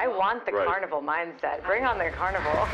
I want the carnival mindset. Bring on the carnival.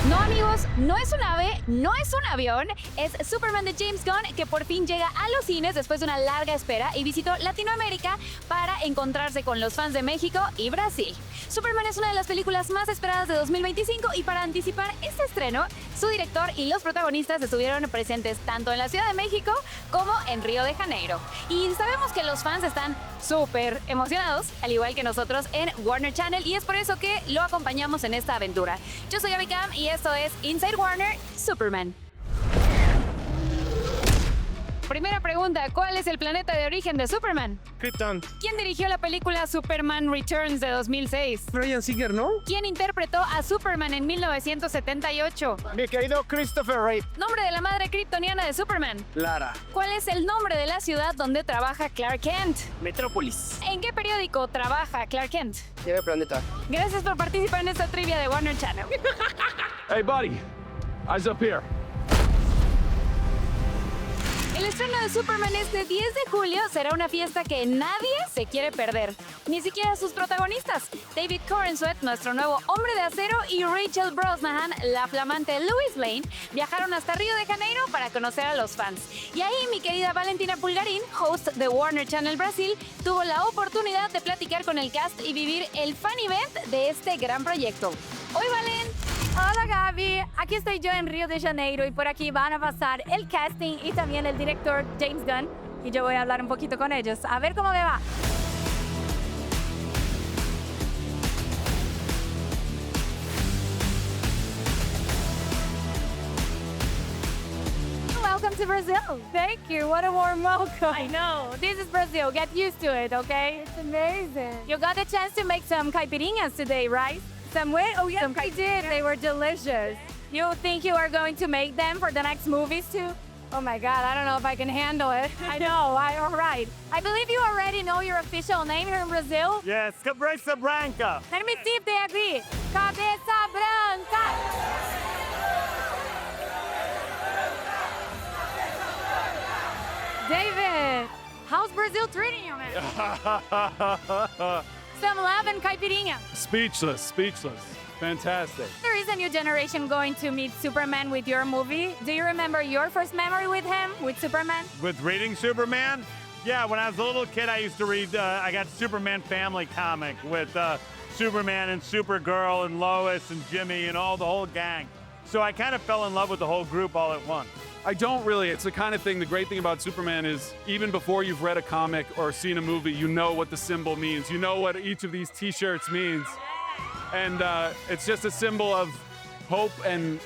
No, amigos, no es un ave, no es un avión, es Superman de James Gunn, que por fin llega a los cines después de una larga espera y visitó Latinoamérica para encontrarse con los fans de México y Brasil. Superman es una de las películas más esperadas de 2025 y para anticipar este estreno, su director y los protagonistas estuvieron presentes tanto en la Ciudad de México como en Río de Janeiro. Y sabemos que los fans están súper emocionados, al igual que nosotros en Warner Channel, y es por eso que lo acompañamos en esta aventura. Yo soy Abby Cam y esto es Inside Warner Superman. Primera pregunta, ¿cuál es el planeta de origen de Superman? Krypton. ¿Quién dirigió la película Superman Returns de 2006? Bryan Singer, ¿no? ¿Quién interpretó a Superman en 1978? Mi querido Christopher Reeve. Nombre de la madre kryptoniana de Superman. Lara. ¿Cuál es el nombre de la ciudad donde trabaja Clark Kent? Metrópolis. ¿En qué periódico trabaja Clark Kent? Lleve planeta. Gracias por participar en esta trivia de Warner Channel. Hey, buddy. Eyes up here. El estreno de Superman este 10 de julio será una fiesta que nadie se quiere perder, ni siquiera sus protagonistas. David Corenswet, nuestro nuevo hombre de acero, y Rachel Brosnahan, la flamante Lois Lane, viajaron hasta Río de Janeiro para conocer a los fans. Y ahí mi querida Valentina Pulgarín, host de Warner Channel Brasil, tuvo la oportunidad de platicar con el cast y vivir el fan event de este gran proyecto. Hoy, Valen. Hola Gaby, aquí estoy yo en Río de Janeiro y por aquí van a pasar el casting y también el director James Gunn y yo voy a hablar un poquito con ellos, a ver cómo me va. Welcome to Brazil. Thank you. What a warm welcome. I know. This is Brazil. Get used to it, okay? It's amazing. You got the chance to make some caipirinhas today, right? Some way? Oh, yeah, I did. They were delicious. You think you are going to make them for the next movies, too? Oh, my God. I don't know if I can handle it. I know. All right. I believe you already know your official name here in Brazil. Yes, Cabeça Branca. Let me see if they agree. Cabeça Branca. David, how's Brazil treating you, man? Some love and caipirinha. Speechless. Fantastic. There is a new generation going to meet Superman with your movie. Do you remember your first memory with him, with Superman? With reading Superman? Yeah, when I was a little kid, I used to read, I got Superman Family comic with Superman and Supergirl and Lois and Jimmy and the whole gang. So I kind of fell in love with the whole group all at once. I don't really. It's the kind of thing, the great thing about Superman is even before you've read a comic or seen a movie, you know what the symbol means. You know what each of these t-shirts means. And it's just a symbol of hope and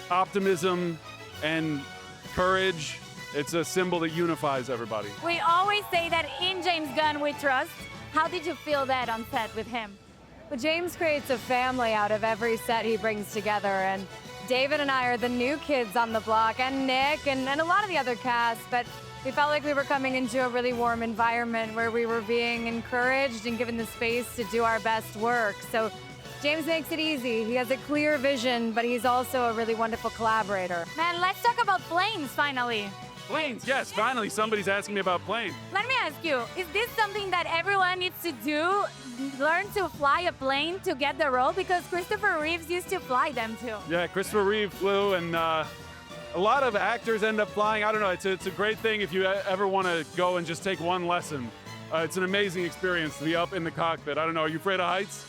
optimism and courage. It's a symbol that unifies everybody. We always say that in James Gunn we trust. How did you feel that on set with him? Well, James creates a family out of every set he brings together, and David and I are the new kids on the block, and Nick and a lot of the other cast, but we felt like we were coming into a really warm environment where we were being encouraged and given the space to do our best work. So James makes it easy. He has a clear vision, but he's also a really wonderful collaborator. Man, let's talk about planes finally. Planes, yes, finally somebody's asking me about planes. Let me ask you, is this something that everyone needs to do? Learn to fly a plane to get the role? Because Christopher Reeves used to fly them too. Yeah, Christopher Reeve flew, and a lot of actors end up flying. I don't know, it's a great thing if you ever want to go and just take one lesson. It's an amazing experience to be up in the cockpit. I don't know, are you afraid of heights?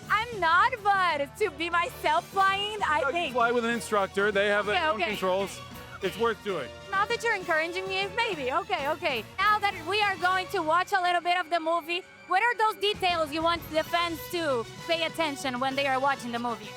I'm not, but to be myself flying, I You think. fly with an instructor, they have their own Okay. controls. It's worth doing. Now that you're encouraging me, maybe. Okay. Now that we are going to watch a little bit of the movie, what are those details you want the fans to pay attention when they are watching the movie?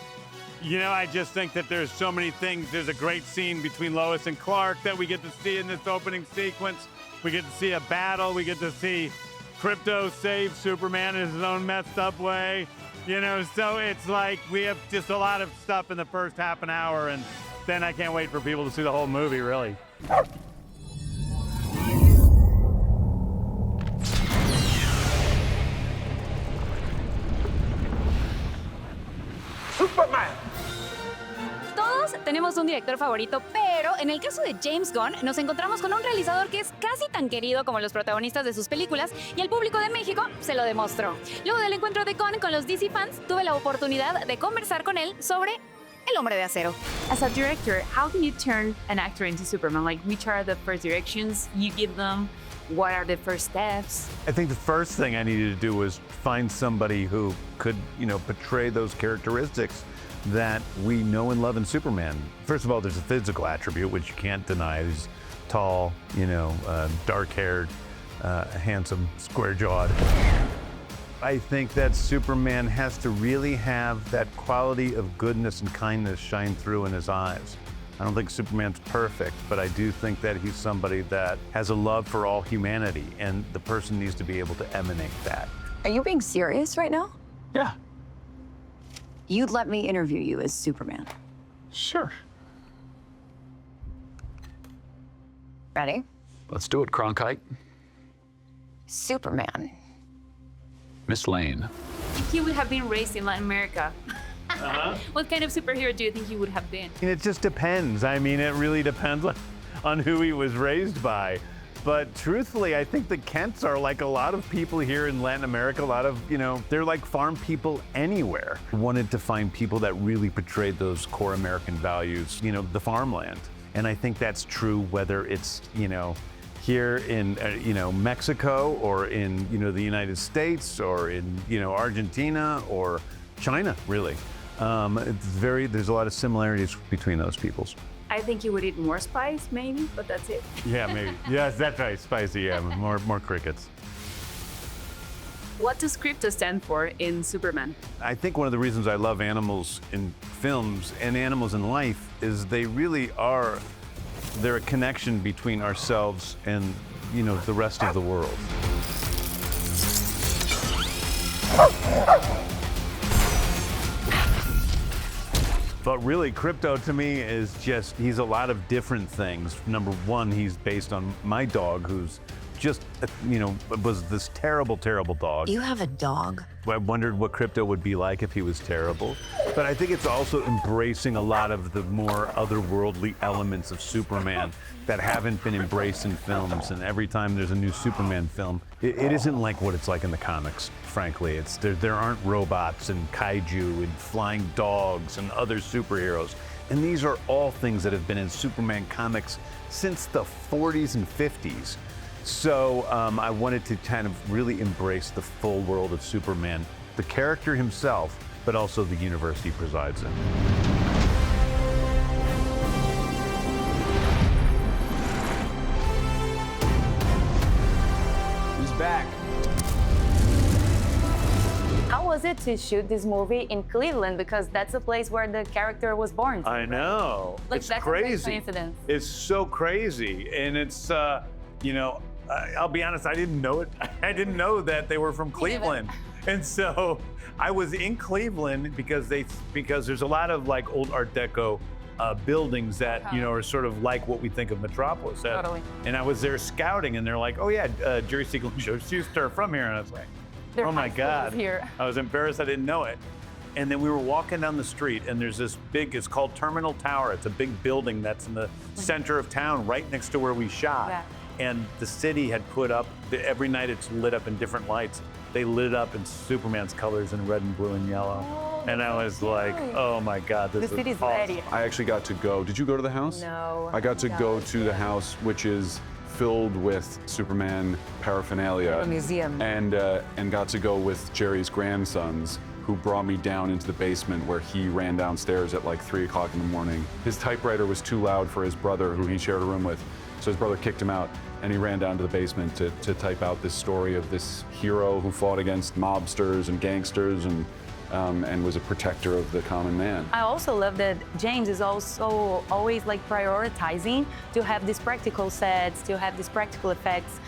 You know, I just think that there's so many things. There's a great scene between Lois and Clark that we get to see in this opening sequence. We get to see a battle. We get to see Krypto save Superman in his own messed up way. You know, so it's like we have just a lot of stuff in the first half an hour, and then I can't wait for people to see the whole movie, really. Todos tenemos tenemos un director favorito, pero en el caso de James Gunn nos encontramos con un realizador que es casi tan querido como los protagonistas de sus películas y el público de México se lo demostró. Luego del encuentro de Gunn con los DC fans, tuve la oportunidad de conversar con él sobre El Hombre de Acero. As a director, how can you turn an actor into Superman? Like, which are the first directions you give them? What are the first steps? I think the first thing I needed to do was find somebody who could, portray those characteristics that we know and love in Superman. First of all, there's a physical attribute, which you can't deny. He's tall, dark-haired, handsome, square-jawed. I think that Superman has to really have that quality of goodness and kindness shine through in his eyes. I don't think Superman's perfect, but I do think that he's somebody that has a love for all humanity, and the person needs to be able to emanate that. Are you being serious right now? Yeah, You'd let me interview you as Superman. sure. Ready? Let's do it, Cronkite. Superman. Miss Lane. If he would have been raised in Latin America, what kind of superhero do you think he would have been? And it just depends. I mean, it really depends on who he was raised by. But truthfully, I think the Kents are like a lot of people here in Latin America, a lot of, they're like farm people anywhere. I wanted to find people that really portrayed those core American values, the farmland. And I think that's true whether it's, here in, Mexico or in, the United States or in, Argentina or China, really. There's a lot of similarities between those peoples. I think he would eat more spice, maybe, but that's it. Yeah, maybe. Yes, that's right. Spicy, yeah. More crickets. What does Krypto stand for in Superman? I think one of the reasons I love animals in films and animals in life is they really are, they're a connection between ourselves and, the rest of the world. But really, Krypto to me is just, he's a lot of different things. Number one, he's based on my dog, who's just, was this terrible, terrible dog. You have a dog? I wondered what Krypto would be like if he was terrible. But I think it's also embracing a lot of the more otherworldly elements of Superman that haven't been embraced in films. And every time there's a new Superman film, it isn't like what it's like in the comics, frankly. There aren't robots and kaiju and flying dogs and other superheroes. And these are all things that have been in Superman comics since the 40s and 50s. So I wanted to kind of really embrace the full world of Superman, the character himself, but also the universe he presides in. He's back. How was it to shoot this movie in Cleveland? Because that's the place where the character was born. I know. Like, it's that's crazy. a great coincidence. It's so crazy. And it's, I'll be honest, I didn't know it. I didn't know that they were from Cleveland. And so I was in Cleveland because there's a lot of like old Art Deco buildings that, are sort of like what we think of Metropolis. Totally. And I was there scouting and they're like, oh yeah, Jerry Siegel and Joe Shuster are from here. And I was like, Their oh my high school is God. here. I was embarrassed I didn't know it. And then we were walking down the street and there's this big, it's called Terminal Tower. It's a big building that's in the center of town right next to where we shot. Yeah. And the city had put up, every night it's lit up in different lights. They lit it up in Superman's colors in red and blue and yellow. And I was like, oh my God, this The is city's awesome. ready. I actually got to go. Did you go to the house? No. I got to go to the house, which is filled with Superman paraphernalia. A museum. And got to go with Jerry's grandsons, who brought me down into the basement where he ran downstairs at like 3 o'clock in the morning. His typewriter was too loud for his brother, who he shared a room with. So his brother kicked him out, and he ran down to the basement to type out this story of this hero who fought against mobsters and gangsters and was a protector of the common man. I also love that James is also always like prioritizing to have these practical sets, to have these practical effects.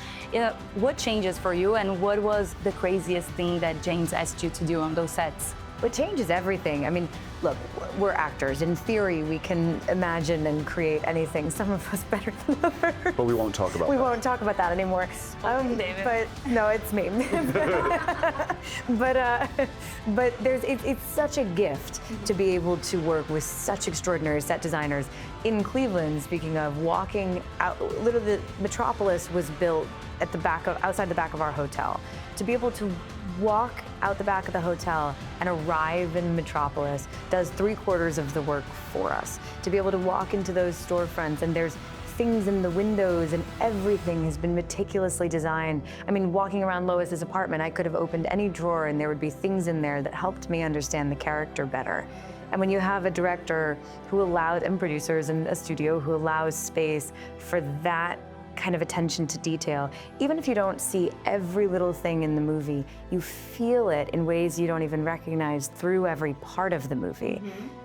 What changes for you, and what was the craziest thing that James asked you to do on those sets? It changes everything. I mean, look, we're actors. In theory, we can imagine and create anything. Some of us better than others. But we won't talk about We that. won't talk about that anymore. But no, it's me. but it's such a gift to be able to work with such extraordinary set designers. In Cleveland, speaking of, walking out, literally the Metropolis was built at the outside the back of our hotel. To be able to walk out the back of the hotel and arrive in Metropolis does 3/4 of the work for us. To be able to walk into those storefronts and there's things in the windows and everything has been meticulously designed. I mean, walking around Lois's apartment, I could have opened any drawer and there would be things in there that helped me understand the character better. And when you have a director who allowed, and producers and a studio who allows space for that kind of attention to detail, even if you don't see every little thing in the movie, you feel it in ways you don't even recognize through every part of the movie.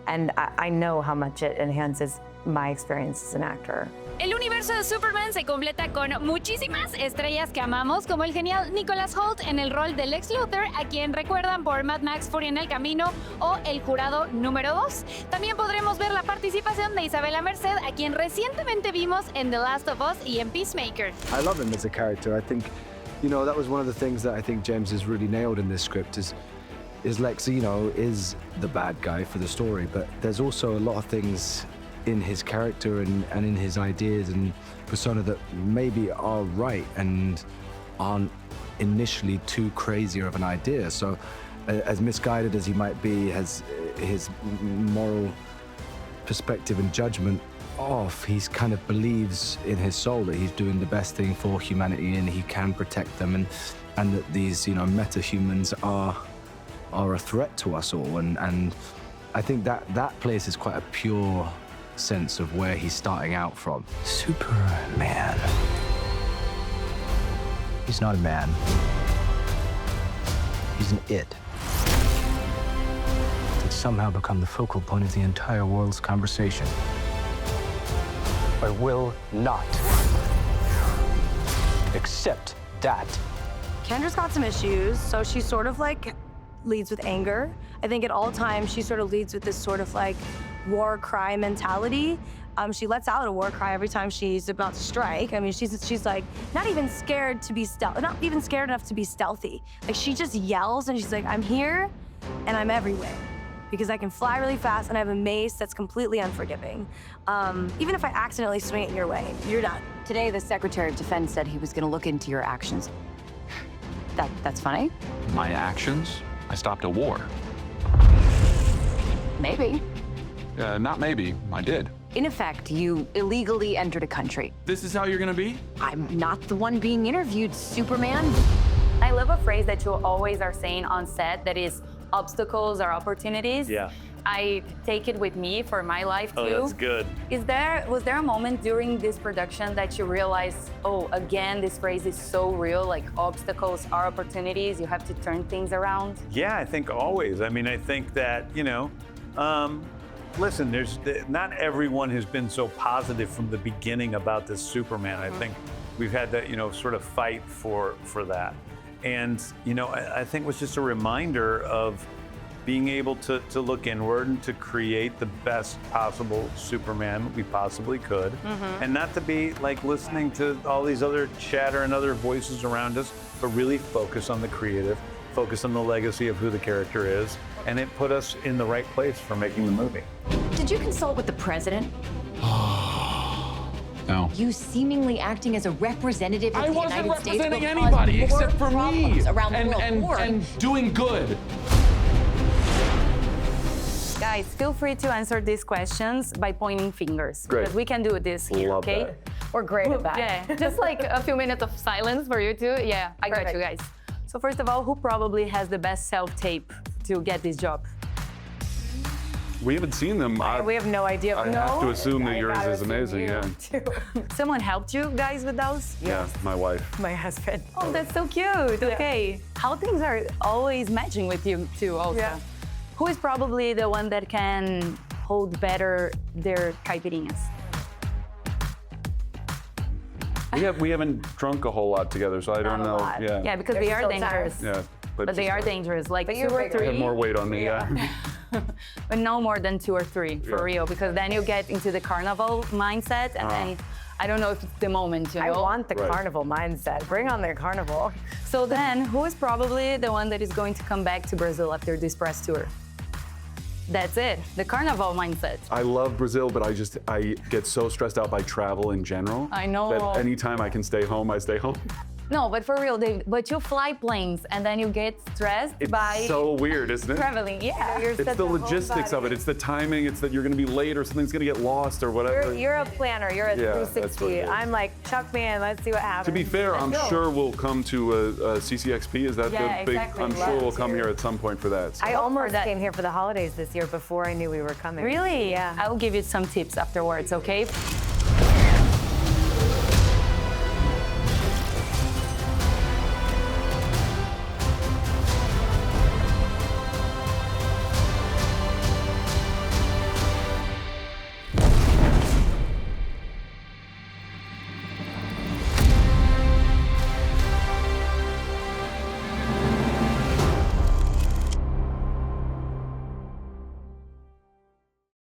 And I know how much it enhances my experience as an actor. El universo de Superman se completa con muchísimas estrellas que amamos, como el genial Nicholas Hoult en el rol de Lex Luthor, a quien recuerdan por Mad Max Furia en el Camino o El Jurado número 2. También podremos ver la participación de Isabela Merced, a quien recientemente vimos en The Last of Us y en Peacemaker. I love him as a character. I think, that was one of the things that I think James has really nailed in this script is Lex, is the bad guy for the story, but there's also a lot of things in his character and in his ideas and persona that maybe are right and aren't initially too crazy of an idea. So as misguided as he might be, has his moral perspective and judgment off, he kind of believes in his soul that he's doing the best thing for humanity and he can protect them and that these, meta-humans are a threat to us all. And I think that place is quite a pure sense of where he's starting out from. Superman. He's not a man. He's an it. It's somehow become the focal point of the entire world's conversation. I will not accept that. Kendra's got some issues, so she sort of leads with anger. I think at all times she sort of leads with this sort of war cry mentality. She lets out a war cry every time she's about to strike. I mean, she's not even scared to be not even scared enough to be stealthy. She just yells and she's like, I'm here and I'm everywhere because I can fly really fast and I have a mace that's completely unforgiving. Even if I accidentally swing it your way, you're done. Today, the Secretary of Defense said he was going to look into your actions. That's funny? My actions? I stopped a war. Maybe. Not maybe, I did. In effect, you illegally entered a country. This is how you're gonna be? I'm not the one being interviewed, Superman. I love a phrase that you always are saying on set that is obstacles are opportunities. Yeah. I take it with me for my life too. Oh, that's good. Was there a moment during this production that you realized, oh, again, this phrase is so real, obstacles are opportunities, you have to turn things around? Yeah, I think always. I mean, I think that, listen, not everyone has been so positive from the beginning about this Superman. I think we've had to, sort of fight for that. And, I think it was just a reminder of being able to look inward and to create the best possible Superman we possibly could. And not to be listening to all these other chatter and other voices around us, but really focus on the creative, focus on the legacy of who the character is. And it put us in the right place for making the movie. Did you consult with the president? No. You seemingly acting as a representative of the United States will representing cause anybody more except for me problems around the world. and doing good. Guys, feel free to answer these questions by pointing fingers. Great. Because we can do this here, Love okay? that. We're great at that. Yeah, just a few minutes of silence for you two. Yeah, I got Perfect. you guys. So first of all, who probably has the best self-tape to get this job? We haven't seen them. We have no idea. I have to assume that yours is amazing, yeah. Someone helped you guys with those? Yeah, my wife. My husband. Oh, that's so cute. Okay. How things are always matching with you too also. Yeah. Who is probably the one that can hold better their caipirinhas? We haven't drunk a whole lot together, so I don't know. Yeah, because they are dangerous. Yeah, But they are dangerous, like But 2 you're or bigger. 3. Had more weight on me, yeah. but no more than 2 or 3 for real, because then you get into the carnival mindset, and then I don't know if it's the moment, you know? I want the Right. carnival mindset. Bring on the carnival. So then, who is probably the one that is going to come back to Brazil after this press tour? That's it, the carnival mindset. I love Brazil, but I get so stressed out by travel in general. I know. That anytime I can stay home, I stay home. No, but for real, David, but you fly planes and then you get stressed It's by so weird, isn't it? traveling. Yeah. It's the logistics of it. It's the timing. It's that you're going to be late or something's going to get lost or whatever. You're a planner. You're a Yeah, that's what 360. it is. I'm like, chuck me in. Let's see what happens. To be fair, I'm sure we'll come to a CCXP. Is that Yeah, the big? exactly. I'm sure Love we'll come to. here at some point for that. So. I almost that. came here for the holidays this year before I knew we were coming. Really? Yeah. I will give you some tips afterwards, okay?